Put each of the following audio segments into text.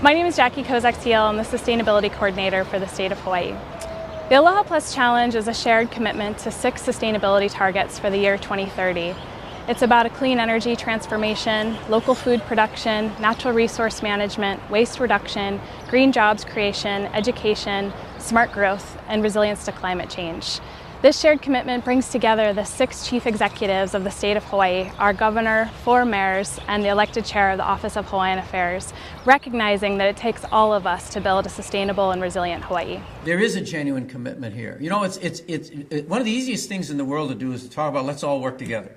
My name is Jackie Kozak-Teal. I'm the Sustainability Coordinator for the state of Hawaii. The Aloha Plus Challenge is a shared commitment to 6 sustainability targets for the year 2030. It's about a clean energy transformation, local food production, natural resource management, waste reduction, green jobs creation, education, smart growth, and resilience to climate change. This shared commitment brings together the 6 chief executives of the state of Hawaii, our governor, 4 mayors, and the elected chair of the Office of Hawaiian Affairs, recognizing that it takes all of us to build a sustainable and resilient Hawaii. There is a genuine commitment here. You know, it's one of the easiest things in the world to do is to talk about let's all work together.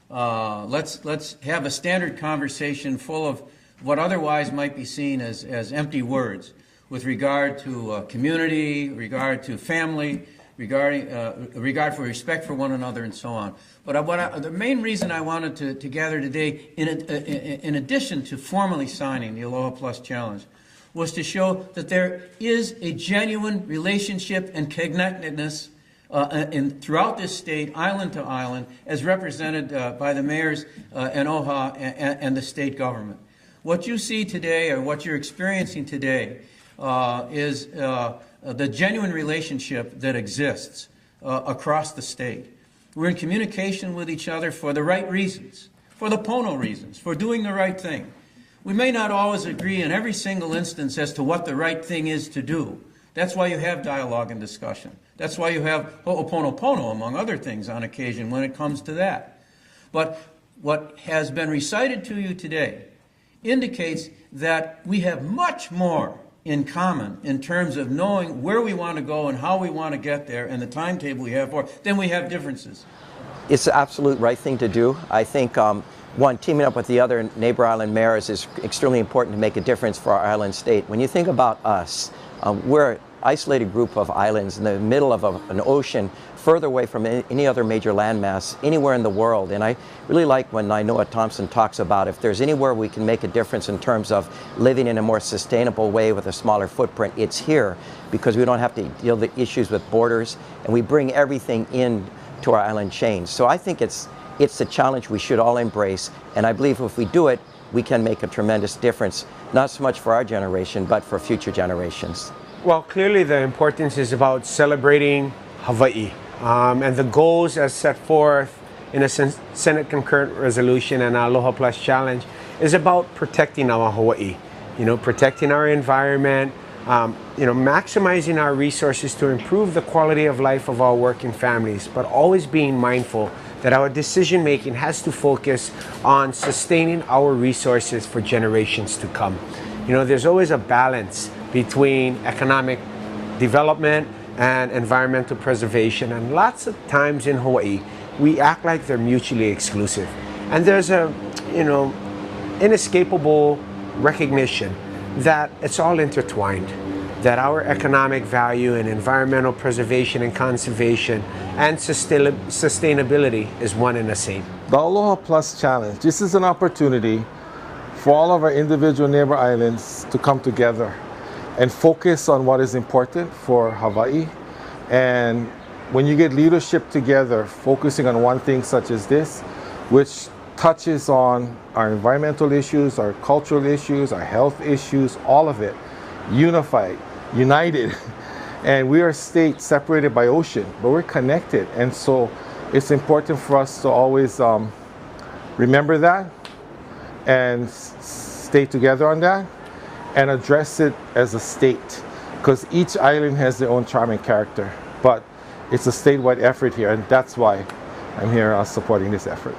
Let's have a standard conversation full of what otherwise might be seen as empty words with regard to community, regard to family, regard for respect for one another, and so on. But the main reason I wanted to gather today, in addition to formally signing the Aloha Plus Challenge, was to show that there is a genuine relationship and connectedness throughout this state, island to island, as represented by the mayors in Aloha and the state government. What you see today, or what you're experiencing today, is the genuine relationship that exists across the state. We're in communication with each other for the right reasons, for the Pono reasons, for doing the right thing. We may not always agree in every single instance as to what the right thing is to do. That's why you have dialogue and discussion. That's why you have ho'oponopono, among other things, on occasion when it comes to that. But what has been recited to you today indicates that we have much more in common in terms of knowing where we want to go and how we want to get there and the timetable we have for it, then we have differences. It's the absolute right thing to do. I think one, teaming up with the other neighbor island mayors is extremely important to make a difference for our island state. When you think about us, we're an isolated group of islands in the middle of an ocean, further away from any other major landmass anywhere in the world. And I really like when Nainoa Thompson talks about if there's anywhere we can make a difference in terms of living in a more sustainable way with a smaller footprint, it's here, because we don't have to deal with issues with borders, and we bring everything in to our island chain. So I think it's a challenge we should all embrace, and I believe if we do it, we can make a tremendous difference, not so much for our generation, but for future generations. Well, clearly the importance is about celebrating Hawaii. And the goals as set forth in a Senate concurrent resolution and Aloha Plus Challenge is about protecting our Hawaii, protecting our environment, maximizing our resources to improve the quality of life of our working families, but always being mindful that our decision making has to focus on sustaining our resources for generations to come. There's always a balance between economic development and environmental preservation, and lots of times in Hawaii we act like they're mutually exclusive, and there's a inescapable recognition that it's all intertwined, that our economic value and environmental preservation and conservation and sustainability is one and the same. The Aloha Plus Challenge, this is an opportunity for all of our individual neighbor islands to come together and focus on what is important for Hawaii. And when you get leadership together, focusing on one thing such as this, which touches on our environmental issues, our cultural issues, our health issues, all of it, unified, united. And we are a state separated by ocean, but we're connected. And so it's important for us to always remember that and stay together on that, and address it as a state, because each island has their own charm and character, but it's a statewide effort here, and that's why I'm here supporting this effort.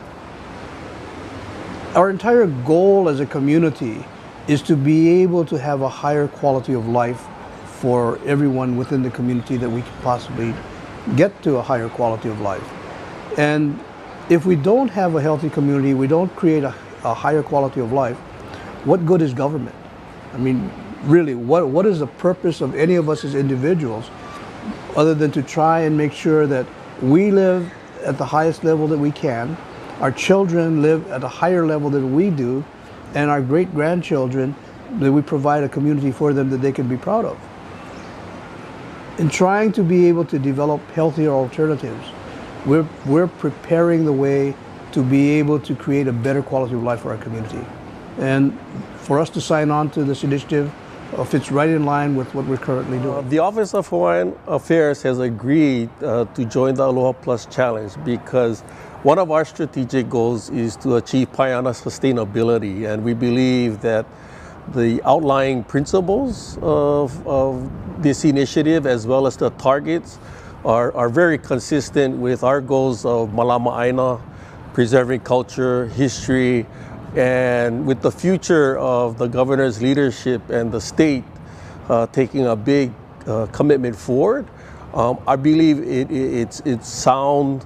Our entire goal as a community is to be able to have a higher quality of life for everyone within the community, that we can possibly get to a higher quality of life. And if we don't have a healthy community, we don't create a higher quality of life, what good is government? I mean, really, what is the purpose of any of us as individuals other than to try and make sure that we live at the highest level that we can, our children live at a higher level than we do, and our great-grandchildren, that we provide a community for them that they can be proud of. In trying to be able to develop healthier alternatives, we're preparing the way to be able to create a better quality of life for our community. And for us to sign on to this initiative fits right in line with what we're currently doing. The Office of Hawaiian Affairs has agreed to join the Aloha Plus Challenge because one of our strategic goals is to achieve Paiana sustainability, and we believe that the outlying principles of this initiative, as well as the targets, are very consistent with our goals of Malama Aina, preserving culture, history, and with the future of the governor's leadership and the state taking a big commitment forward. I believe it's sound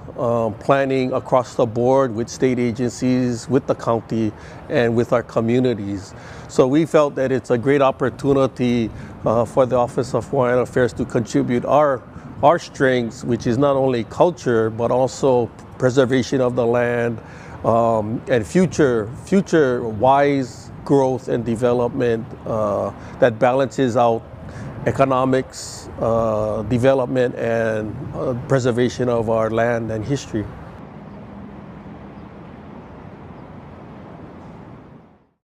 planning across the board with state agencies, with the county, and with our communities. So we felt that it's a great opportunity for the Office of Hawaiian Affairs to contribute our strengths, which is not only culture, but also preservation of the land, and future wise growth and development that balances out economics, development, and preservation of our land and history.